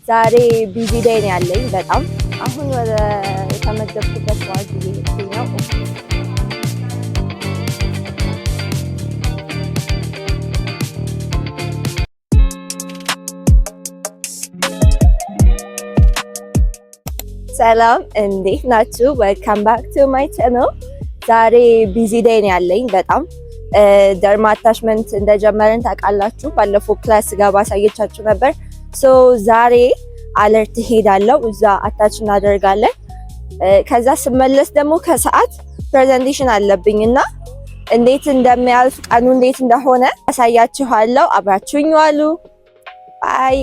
ዛሬ ቢዚ ዴይ ነው ያለኝ በጣም አሁን ወደ ተመደብኩበት ዋዝ ነው። ሰላም እንዴት ናችሁ? ዌልካም ባክ ቱ ማይ ቻናል። ዛሬ ቢዚ ዴይ ነው ያለኝ በጣም ደርማ አታችመንት እንደጀመረን ታውቃላችሁ። ባለፈው ክላስ ገባ አሳየቻችሁ ነበር። ሶ ዛሬ አለርት ሄዳለሁ፣ እዛ አታች እናደርጋለን። ከዛ ስመለስ ደግሞ ከሰዓት ፕሬዘንቴሽን አለብኝና እንዴት እንደሚያልፍ ቀኑ እንዴት እንደሆነ አሳያችኋለሁ። አብራችሁኝ ዋሉ። ባይ።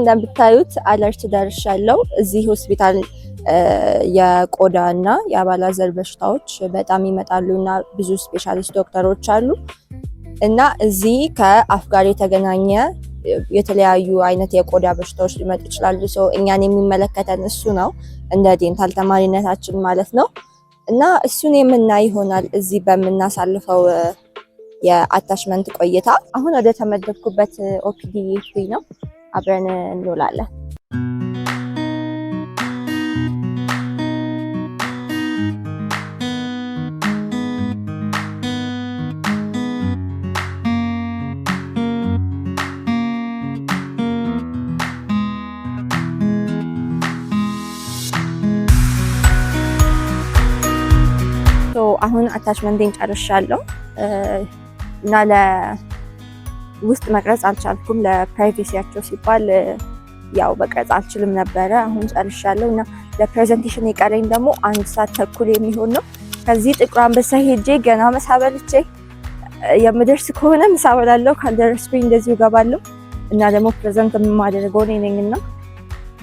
እንደምታዩት አለርት ደርሻለሁ። እዚህ ሆስፒታል የቆዳና የአባላዘር በሽታዎች በጣም ይመጣሉና ብዙ ስፔሻሊስት ዶክተሮች አሉ እና እዚህ ከአፍ ጋር የተገናኘ የተለያዩ አይነት የቆዳ በሽታዎች ሊመጡ ይችላሉ። ሶ እኛን የሚመለከተን እሱ ነው፣ እንደ ዴንታል ተማሪነታችን ማለት ነው። እና እሱን የምናይ ይሆናል እዚህ በምናሳልፈው የአታችመንት ቆይታ። አሁን ወደ ተመደብኩበት ኦፒዲ ነው፣ አብረን እንውላለን። አሁን አታችመንቴን ጨርሻለሁ እና ውስጥ መቅረጽ አልቻልኩም። ለፕራይቬሲያቸው ሲባል ያው መቅረጽ አልችልም ነበረ። አሁን ጨርሻለሁ እና ለፕሬዘንቴሽን የቀረኝ ደግሞ 1 ሰዓት ተኩል የሚሆን ነው። ከዚህ ጥቁር አንበሳ ሄጄ ገና ምሳ በልቼ የምደርስ ከሆነ ምሳ በላለሁ፣ ካልደረስኩኝ እንደዚሁ እገባለሁ እና ደግሞ ፕሬዘንት የማደርገው እኔ ነኝና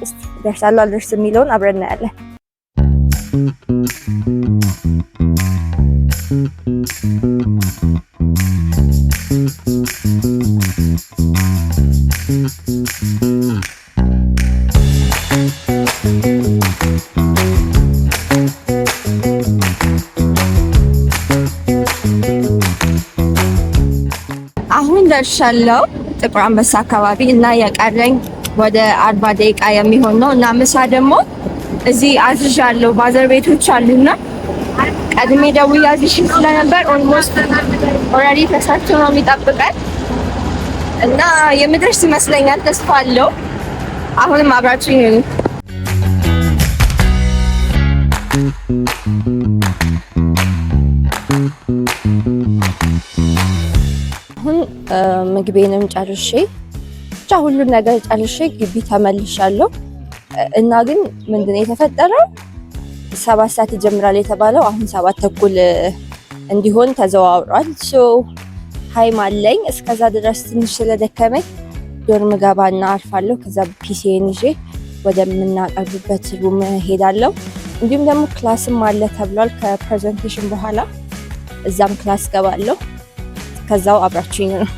እስቲ ደርሳለሁ አልደርስ የሚለውን አብረን እናያለን። አሁን ደርሻለሁ ጥቁር አንበሳ አካባቢ እና የቀረኝ ወደ 40 ደቂቃ የሚሆን ነው እና ምሳ ደግሞ እዚህ አዝዣለሁ። ባዘር ቤቶች አሉና ቀድሜ ደውዬ አዝዤ ስለነበር ኦልሞስት ኦልሬዲ ተሰርቶ ነው የሚጠብቀን እና የምደርስ ይመስለኛል፣ ተስፋ አለው። አሁንም አብራችሁኝ ነው። አሁን ምግቤንም ጨርሼ ብቻ ሁሉን ነገር ጨርሼ ግቢ ተመልሻለሁ እና ግን ምንድነው የተፈጠረው? 7 ሰዓት ይጀምራል የተባለው አሁን 7 ተኩል እንዲሆን ተዘዋውሯል። ሶ ታይም አለኝ። እስከዛ ድረስ ትንሽ ስለደከመኝ ዶርም ገባና አርፋለሁ። ከዛ ፒሲን ይዤ ወደምናቀርብበት ሩም ሄዳለሁ። እንዲሁም ደግሞ ክላስም አለ ተብሏል ከፕሬዘንቴሽን በኋላ፣ እዛም ክላስ ገባለሁ። ከዛው አብራችሁኝ ነው።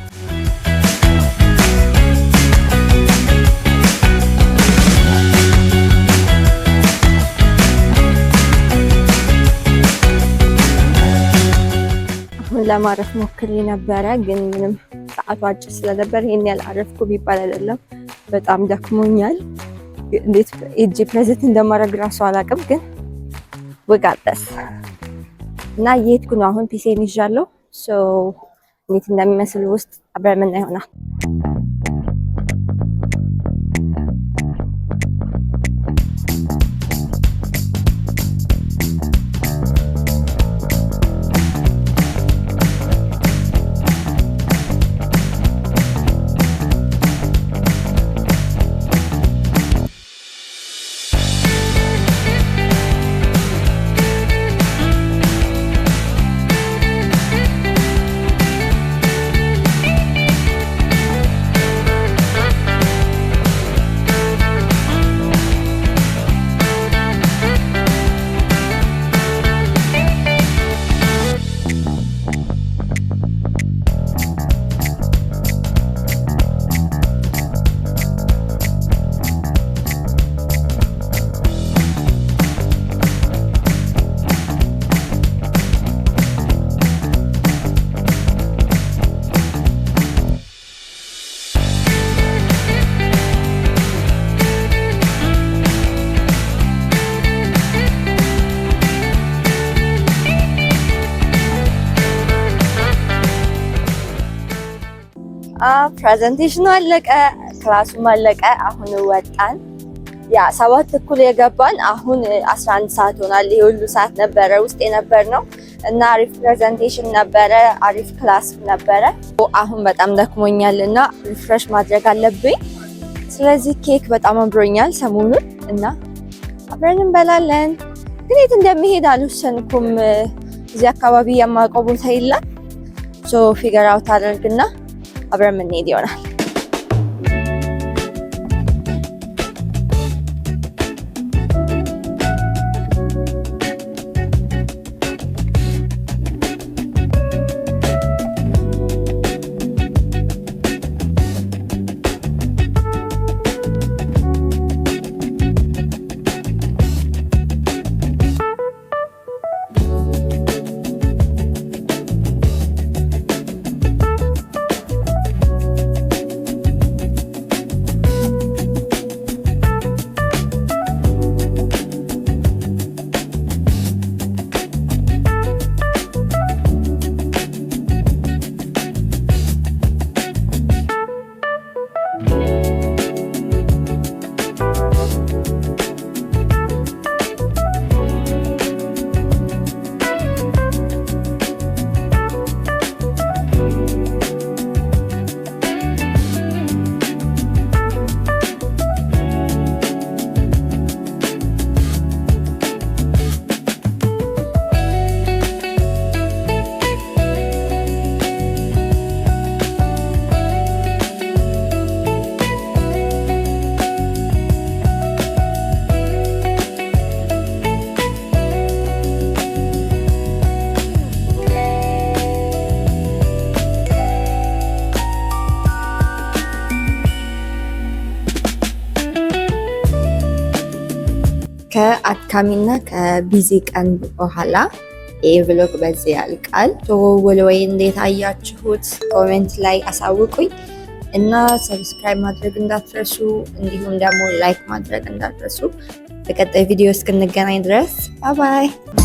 ለማረፍ ሞክሬ ነበረ ግን ምንም ሰዓቱ አጭር ስለነበር ይሄን ያህል አረፍኩ ቢባል አይደለም። በጣም ደክሞኛል። እንዴት እጄ ፕሬዘንት እንደማድረግ ራሱ አላውቅም፣ ግን ወጋጠስ እና እየሄድኩ ነው አሁን። ፒሴን ይዣለሁ። እንዴት እንደሚመስል ውስጥ አብረን ምን ይሆናል። ፕሬዘንቴሽኑ አለቀ፣ ክላሱም አለቀ። አሁን ወጣን። ያ 7:30 የገባን አሁን 11 ሰዓት ሆኗል። ይሄ ሁሉ ሰዓት ነበረ ውስጥ የነበርነው እና አሪፍ ፕሬዘንቴሽን ነበረ፣ አሪፍ ክላስ ነበረ። አሁን በጣም ደክሞኛል እና ሪፍሬሽ ማድረግ አለብኝ። ስለዚህ ኬክ በጣም አምሮኛል ሰሞኑን እና አብረን እንበላለን። ግን የት እንደሚሄድ አልወሰንኩም። እዚህ አካባቢ የማውቀው ቦታ የለም። ፊገር አውት አደርግና አብረን የምንሄድ ይሆናል። ከአድካሚና ከቢዚ ቀን በኋላ ይህ ቭሎግ በዚህ ያልቃል። ውሎዬ እንዴት አያችሁት? ኮሜንት ላይ አሳውቁኝ እና ሰብስክራይብ ማድረግ እንዳትረሱ፣ እንዲሁም ደግሞ ላይክ ማድረግ እንዳትረሱ። በቀጣይ ቪዲዮ እስክንገናኝ ድረስ ባይ ባይ።